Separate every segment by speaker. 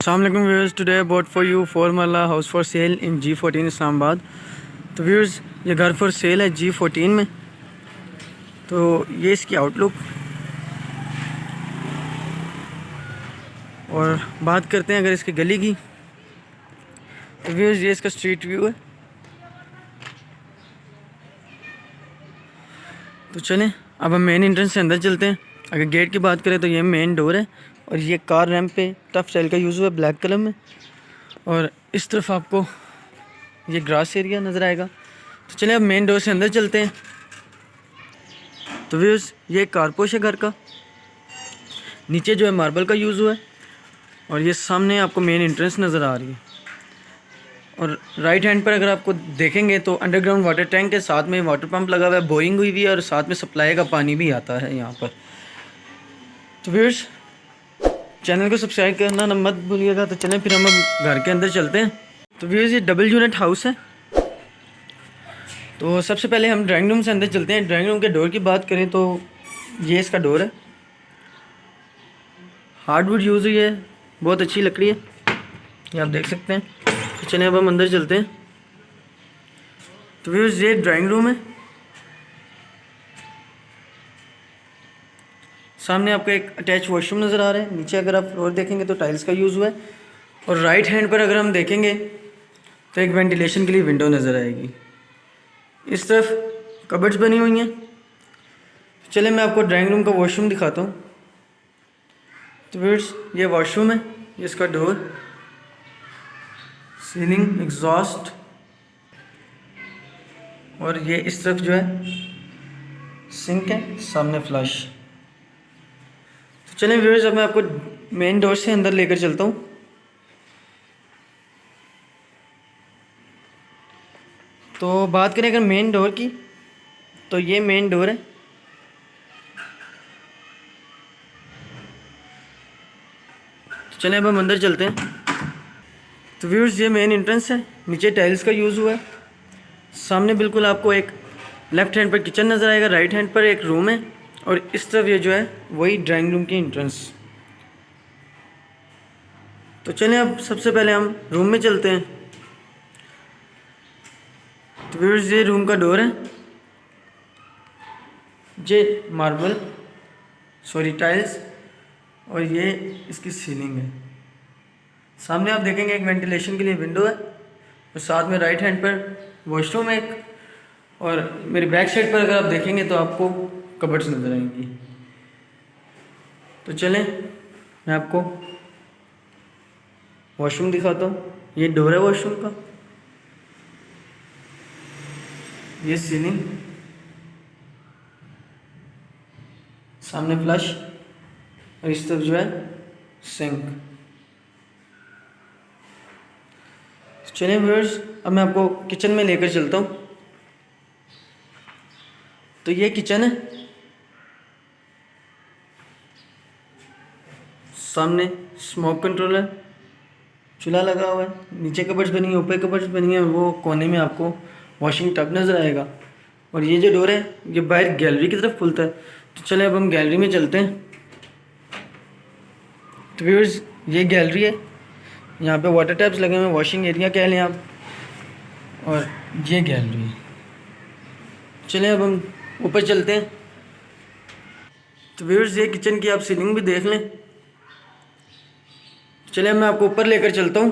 Speaker 1: Assalamualaikum viewers, today I bought for you 4 Marla house for sale in G14 Islamabad. तो viewers ये घर for sale है G14 में। तो ये इसकी आउटलुक और बात करते हैं अगर इसकी गली की। तो व्यूअर्स ये इसका स्ट्रीट व्यू है। तो चलें अब हम मेन एंट्रेंस से अंदर चलते हैं। अगर गेट की बात करें तो ये मेन डोर है और ये कार रैम्प पे टफ स्टाइल का यूज़ हुआ है ब्लैक कलर में। और इस तरफ आपको ये ग्रास एरिया नज़र आएगा। तो चलिए अब मेन डोर से अंदर चलते हैं। तो व्यूअर्स ये कारपोश है घर का, नीचे जो है मार्बल का यूज़ हुआ है और ये सामने आपको मेन एंट्रेंस नज़र आ रही है। और राइट हैंड पर अगर आपको देखेंगे तो अंडरग्राउंड वाटर टैंक के साथ में वाटर पंप लगा हुआ है, बोरिंग हुई हुई है और साथ में सप्लाई का पानी भी आता है यहाँ पर। तो व्यूअर्स चैनल को सब्सक्राइब करना ना मत भूलिएगा। तो चलें फिर हम अब घर के अंदर चलते हैं। तो व्यूअर्स ये डबल यूनिट हाउस है। तो सबसे पहले हम ड्राइंग रूम से अंदर चलते हैं। ड्राइंग रूम के डोर की बात करें तो ये इसका डोर है, हार्डवुड यूज़ हुई है, बहुत अच्छी लकड़ी है, ये आप देख सकते हैं। तो चलें अब हम अंदर चलते हैं। तो व्यूअर्स ये ड्राइंग रूम है, सामने आपको एक अटैच वॉशरूम नज़र आ रहा है। नीचे अगर आप फ्लोर देखेंगे तो टाइल्स का यूज़ हुआ है। और राइट हैंड पर अगर हम देखेंगे तो एक वेंटिलेशन के लिए विंडो नज़र आएगी। इस तरफ कबर्ड्स बनी हुई हैं। चले मैं आपको ड्राइंग रूम का वॉशरूम दिखाता हूँ। तो व्यूअर्स ये वॉशरूम है, ये इसका डोर, सीलिंग, एग्जॉस्ट और ये इस तरफ जो है सिंक है, सामने फ्लश। तो चलें व्यूअर्स अब मैं आपको मेन डोर से अंदर लेकर चलता हूँ। तो बात करें अगर मेन डोर की तो ये मेन डोर है। तो चलें अब हम अंदर चलते हैं। तो व्यूअर्स ये मेन एंट्रेंस है, नीचे टाइल्स का यूज़ हुआ है। सामने बिल्कुल आपको एक लेफ़्ट हैंड पर किचन नज़र आएगा, राइट हैंड पर एक रूम है और इस तरफ ये जो है वही ड्राइंग रूम की एंट्रेंस। तो चलें अब सबसे पहले हम रूम में चलते हैं। तो व्यूअर्स ये रूम का डोर है, ये मार्बल टाइल्स और ये इसकी सीलिंग है। सामने आप देखेंगे एक वेंटिलेशन के लिए विंडो है और साथ में राइट हैंड पर वॉशरूम है एक। और मेरी बैक साइड पर अगर आप देखेंगे तो आपको कबर्ड्स नज़र आएंगी। तो चलें मैं आपको वॉशरूम दिखाता हूँ। ये डोर है वॉशरूम का, ये सीलिंग, सामने फ्लश और इस तरफ जो है सिंक। चलिए व्यूअर्स अब मैं आपको किचन में लेकर चलता हूँ। तो ये किचन है, सामने स्मोक कंट्रोलर, चूल्हा लगा हुआ है, नीचे कबर्ड्स बनी है, ऊपर कबर्ड्स बनी है, वो कोने में आपको वॉशिंग टब नज़र आएगा। और ये जो डोर है ये बाहर गैलरी की तरफ खुलता है। तो चले अब हम गैलरी में चलते हैं। तो व्यूअर्स ये गैलरी है, यहाँ पे वाटर टैप्स लगे हुए हैं, वॉशिंग एरिया कह लें आप, और ये गैलरी है। चलें अब हम ऊपर चलते हैं। तो व्यूअर्स ये किचन की आप सीलिंग भी देख लें। चलें मैं आपको ऊपर लेकर चलता हूँ।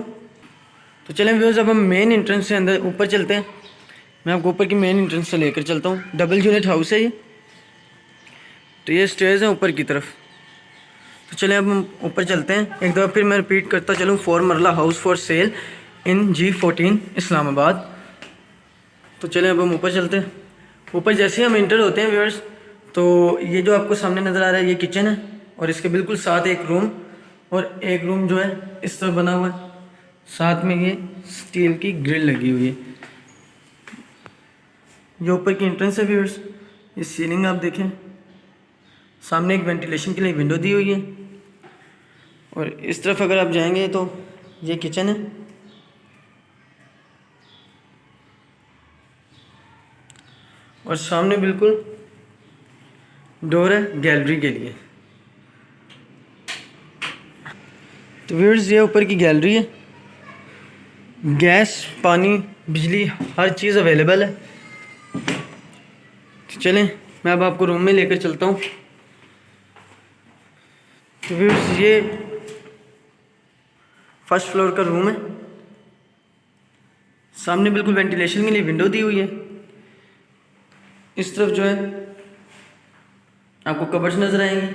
Speaker 1: तो चलें व्यूअर्स अब हम मेन एंट्रेंस से अंदर ऊपर चलते हैं। मैं आपको ऊपर की मेन एंट्रेंस से लेकर चलता हूँ। डबल यूनिट हाउस है ये। तो ये स्टेयर्स हैं ऊपर की तरफ। तो चलें अब हम ऊपर चलते हैं। एक दफ़ा फिर मैं रिपीट करता चलूँ, 4 मरला house for sale in G14 Islamabad. तो चलें अब हम ऊपर चलते हैं। ऊपर जैसे ही हम इंटर होते हैं व्यूअर्स तो ये जो आपको सामने नज़र आ रहा है ये किचन है और इसके बिल्कुल साथ एक रूम और एक रूम जो है इस तरह बना हुआ है, साथ में ये स्टील की ग्रिल लगी हुई है। ये ऊपर की एंट्रेंस है व्यूअर्स। ये सीलिंग आप देखें, सामने एक वेंटिलेशन के लिए विंडो दी हुई है और इस तरफ अगर आप जाएंगे तो ये किचन है और सामने बिल्कुल डोर है गैलरी के लिए। तो व्यूअर्स ये ऊपर की गैलरी है, गैस, पानी, बिजली, हर चीज़ अवेलेबल है। तो चलें मैं अब आपको रूम में लेकर चलता हूँ। तो व्यूअर्स ये फर्स्ट फ्लोर का रूम है। सामने बिल्कुल वेंटिलेशन के लिए विंडो दी हुई है। इस तरफ जो है आपको कबर्ड्स नज़र आएंगे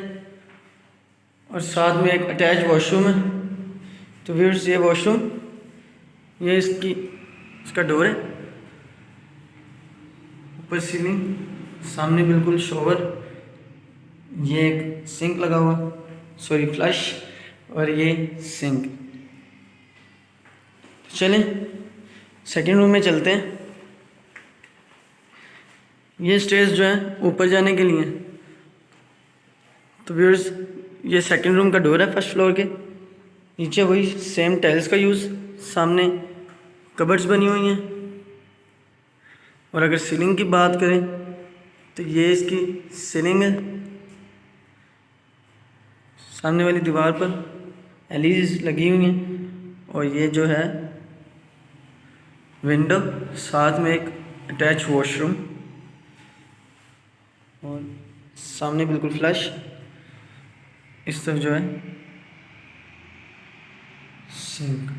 Speaker 1: और साथ में एक अटैच वॉशरूम है। तो व्यूअर्स ये वॉशरूम, ये इसका डोर है, ऊपर सीलिंग, सामने बिल्कुल शॉवर, ये एक सिंक लगा हुआ, सॉरी फ्लश, और ये सिंक। चलें सेकेंड रूम में चलते हैं। ये स्टेज जो है ऊपर जाने के लिए। तो व्यूअर्स ये सेकेंड रूम का डोर है फर्स्ट फ्लोर के। नीचे वही सेम टाइल्स का यूज़, सामने कबर्ड्स बनी हुई हैं। और अगर सीलिंग की बात करें तो ये इसकी सीलिंग है। सामने वाली दीवार पर एलईडीज लगी हुई हैं और ये जो है विंडो, साथ में एक अटैच वॉशरूम और सामने बिल्कुल फ्लश। इस तरफ जो है सिंक।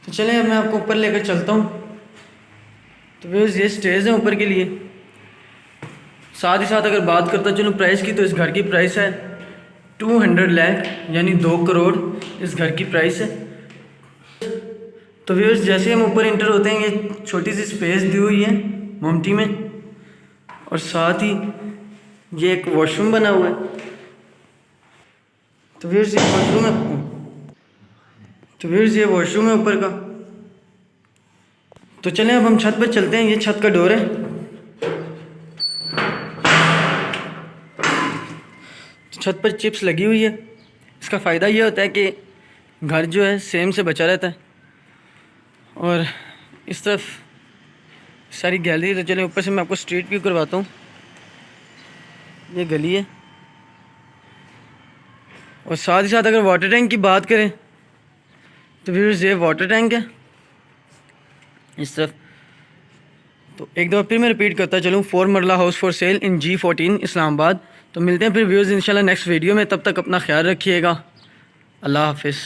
Speaker 1: तो चलें अब मैं आपको ऊपर लेकर चलता हूँ। तो व्यूअर्स ये स्टेज है ऊपर के लिए। साथ ही साथ अगर बात करता चलूँ प्राइस की, तो इस घर की प्राइस है 200 लाख, यानी 2 करोड़ इस घर की प्राइस है। तो व्यूअर्स जैसे हम ऊपर इंटर होते हैं, ये छोटी सी स्पेस दी हुई है मोमटी में, और साथ ही ये एक वॉशरूम बना हुआ है। तो व्यूअर्स ये वॉशरूम है, तो व्यूअर्स ये वॉशरूम है ऊपर का। तो चलें अब हम छत पर चलते हैं। ये छत का डोर है। छत पर चिप्स लगी हुई है। इसका फ़ायदा ये होता है कि घर जो है सेम से बचा रहता है। और इस तरफ सारी गैलरी। तो चलें ऊपर से मैं आपको स्ट्रीट व्यू करवाता हूँ। ये गली है और साथ ही साथ अगर वाटर टैंक की बात करें तो व्यूअर्स ये वाटर टैंक है इस तरफ। तो एक दफ़ा फिर मैं रिपीट करता चलूँ, 4 मरला house for sale in G14 Islamabad. तो मिलते हैं फिर व्यूअर्स इंशाल्लाह नेक्स्ट वीडियो में। तब तक अपना ख्याल रखिएगा। अल्लाह हाफिज़।